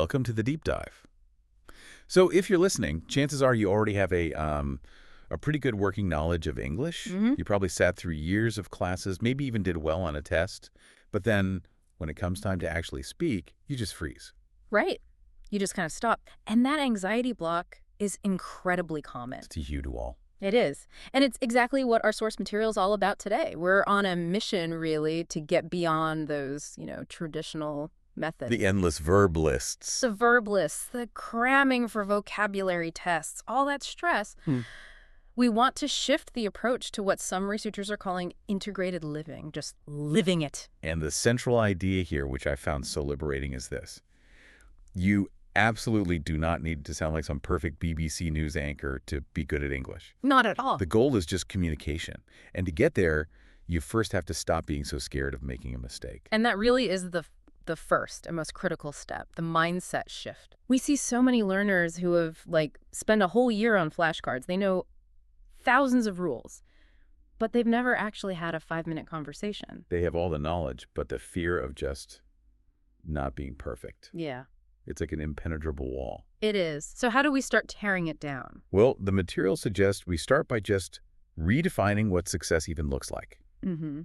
welcome to the deep dive. So if you're listening, chances are you already have a pretty good working knowledge of English. You probably sat through years of classes, maybe even did well on a test, but then when it comes time to actually speak, you just freeze. Right. You just kind of stop. And that anxiety block is incredibly common. It's a you to all. It is. And it's exactly what our source material is all about today. We're on a mission, really, to get beyond those, traditional methods. The endless verb lists. The verb lists, the cramming for vocabulary tests, all that stress. We want to shift the approach to what some researchers are calling integrated living, just living it. And the central idea here, which I found so liberating, is this. You absolutely do not need to sound like some perfect BBC News anchor to be good at English. Not at all. The goal is just communication. And to get there, you first have to stop being so scared of making a mistake. And that really is the first and most critical step, the mindset shift. We see so many learners who have, spent a whole year on flashcards. They know thousands of rules, but they've never actually had a 5-minute conversation. They have all the knowledge, but the fear of just not being perfect. Yeah. It's like an impenetrable wall. It is. So how do we start tearing it down? Well, the material suggests we start by just redefining what success even looks like.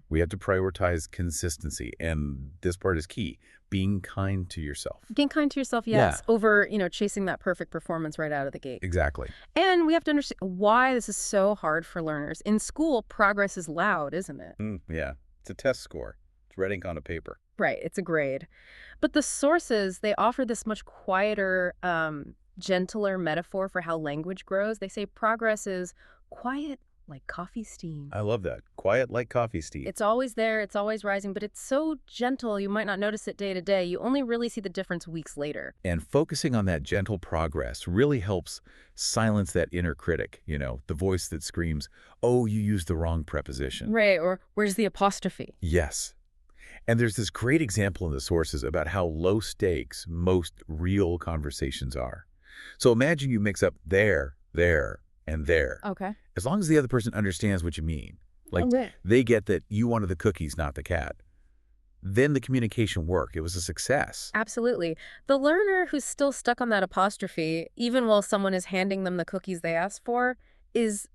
We have to prioritize consistency, and this part is key. Being kind to yourself. Being kind to yourself, yes, over, chasing that perfect performance right out of the gate. Exactly. And we have to understand why this is so hard for learners. In school, progress is loud, isn't it? Yeah. It's a test score. It's red ink on a paper. Right. It's a grade. But the sources, they offer this much quieter, gentler metaphor for how language grows. They say progress is quiet like coffee steam. I love that. Quiet like coffee steam. It's always there. It's always rising, but it's so gentle you might not notice it day to day. You only really see the difference weeks later. And focusing on that gentle progress really helps silence that inner critic, the voice that screams, oh, you used the wrong preposition. Right, or where's the apostrophe? Yes. And there's this great example in the sources about how low stakes most real conversations are. So imagine you mix up there, and there. Okay. As long as the other person understands what you mean. They get that you wanted the cookies, not the cat. Then the communication worked. It was a success. Absolutely. The learner who's still stuck on that apostrophe, even while someone is handing them the cookies they asked for, is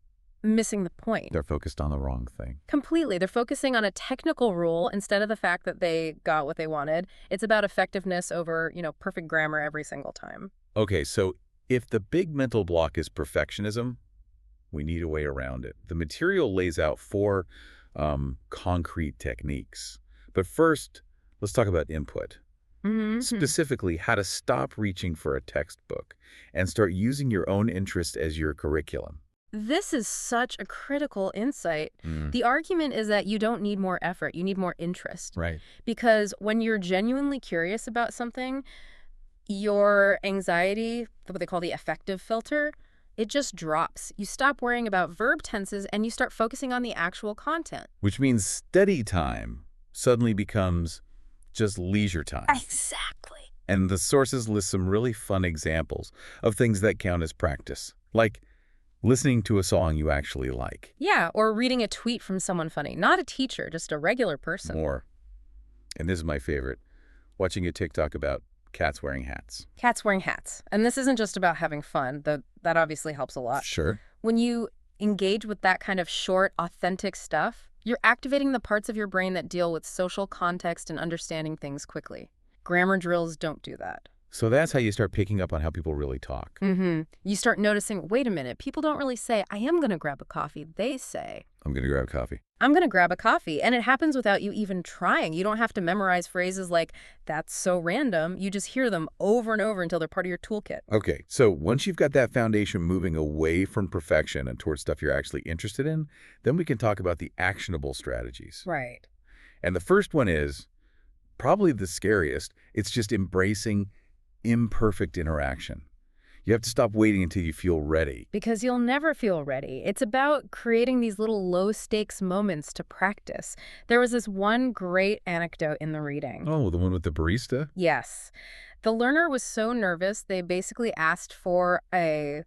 missing the point. They're focused on the wrong thing. Completely. They're focusing on a technical rule instead of the fact that they got what they wanted. It's about effectiveness over, perfect grammar every single time. Okay, so if the big mental block is perfectionism, we need a way around it. The material lays out 4 concrete techniques. But first, let's talk about input. Specifically, how to stop reaching for a textbook and start using your own interest as your curriculum. This is such a critical insight. The argument is that you don't need more effort. You need more interest. Right. Because when you're genuinely curious about something, your anxiety, what they call the affective filter, it just drops. You stop worrying about verb tenses and you start focusing on the actual content. Which means study time suddenly becomes just leisure time. Exactly. And the sources list some really fun examples of things that count as practice, like listening to a song you actually like. Yeah, or reading a tweet from someone funny. Not a teacher, just a regular person. More. And this is my favorite, watching a TikTok about cats wearing hats. Cats wearing hats. And this isn't just about having fun. That obviously helps a lot. Sure. When you engage with that kind of short, authentic stuff, you're activating the parts of your brain that deal with social context and understanding things quickly. Grammar drills don't do that. So that's how you start picking up on how people really talk. You start noticing, wait a minute, people don't really say, I am going to grab a coffee. They say, I'm going to grab coffee. I'm going to grab a coffee. And it happens without you even trying. You don't have to memorize phrases like, that's so random. You just hear them over and over until they're part of your toolkit. Okay, so once you've got that foundation moving away from perfection and towards stuff you're actually interested in, then we can talk about the actionable strategies. Right. And the first one is probably the scariest. It's just embracing imperfect interaction. You have to stop waiting until you feel ready. Because you'll never feel ready. It's about creating these little low-stakes moments to practice. There was this one great anecdote in the reading. Oh, the one with the barista? Yes. The learner was so nervous, they basically asked for a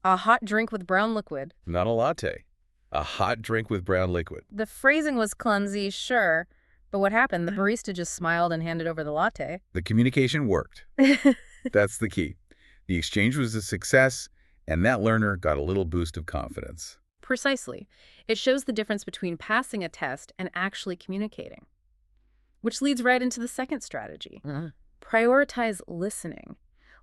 hot drink with brown liquid. Not a latte. A hot drink with brown liquid. The phrasing was clumsy, sure, But what happened? The barista just smiled and handed over the latte. The communication worked. That's the key. The exchange was a success, and that learner got a little boost of confidence. Precisely. It shows the difference between passing a test and actually communicating. Which leads right into the second strategy. Prioritize listening.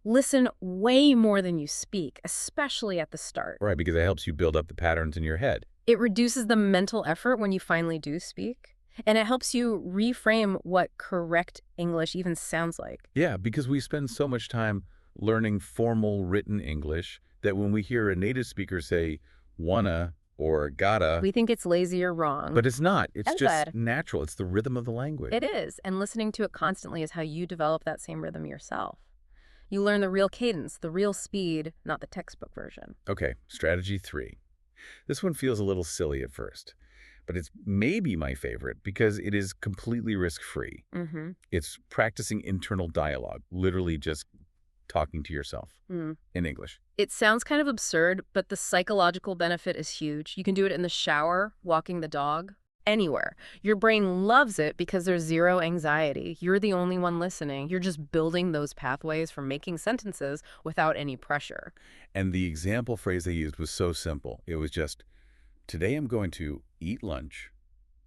Listen way more than you speak, especially at the start. Right, because it helps you build up the patterns in your head. It reduces the mental effort when you finally do speak, and it helps you reframe what correct English even sounds like. Yeah, because we spend so much time learning formal written English that when we hear a native speaker say wanna or gotta, We think it's lazy or wrong. but it's not. It's That's just bad. natural. It's the rhythm of the language. It is, and listening to it constantly is how you develop that same rhythm yourself. You learn the real cadence, the real speed, not the textbook version. Okay, strategy 3. This one feels a little silly at first, but it's maybe my favorite because it is completely risk-free. Mm-hmm. It's practicing internal dialogue, literally just talking to yourself in English. It sounds kind of absurd, but the psychological benefit is huge. You can do it in the shower, walking the dog, anywhere. Your brain loves it because there's zero anxiety. You're the only one listening. You're just building those pathways for making sentences without any pressure. And the example phrase they used was so simple. It was just, today I'm going to eat lunch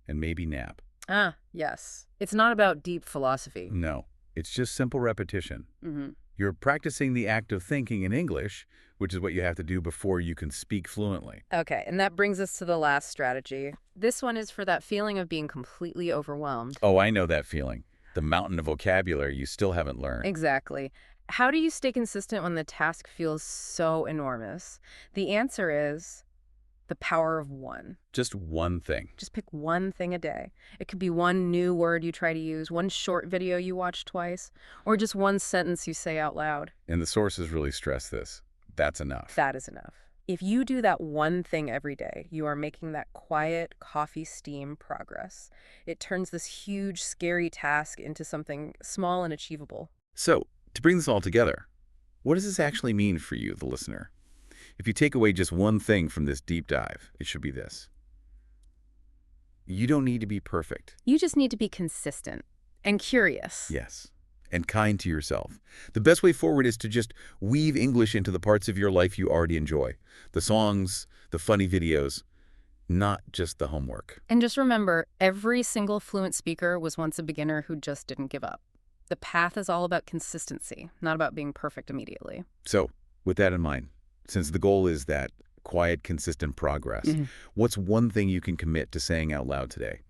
and maybe nap. Ah, yes. It's not about deep philosophy. No, it's just simple repetition. Mm-hmm. You're practicing the act of thinking in English, which is what you have to do before you can speak fluently. Okay, and that brings us to the last strategy. This one is for that feeling of being completely overwhelmed. Oh, I know that feeling. The mountain of vocabulary you still haven't learned. Exactly. How do you stay consistent when the task feels so enormous? The answer is the power of one. Just one thing. Just pick one thing a day. It could be one new word you try to use, one short video you watch twice, or just one sentence you say out loud. And the sources really stress this. That's enough. That is enough. If you do that one thing every day, you are making that quiet coffee steam progress. It turns this huge, scary task into something small and achievable. So, to bring this all together, what does this actually mean for you, the listener? If you take away just one thing from this deep dive, it should be this. You don't need to be perfect. You just need to be consistent and curious. Yes. And kind to yourself. The best way forward is to just weave English into the parts of your life you already enjoy. The songs, the funny videos, not just the homework. And just remember, every single fluent speaker was once a beginner who just didn't give up. The path is all about consistency, not about being perfect immediately. So, with that in mind, since the goal is that quiet, consistent progress, what's one thing you can commit to saying out loud today?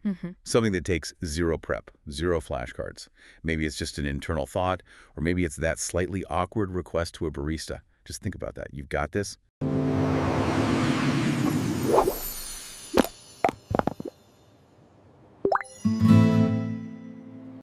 Something that takes zero prep, zero flashcards. Maybe it's just an internal thought, or maybe it's that slightly awkward request to a barista. Just think about that. You've got this.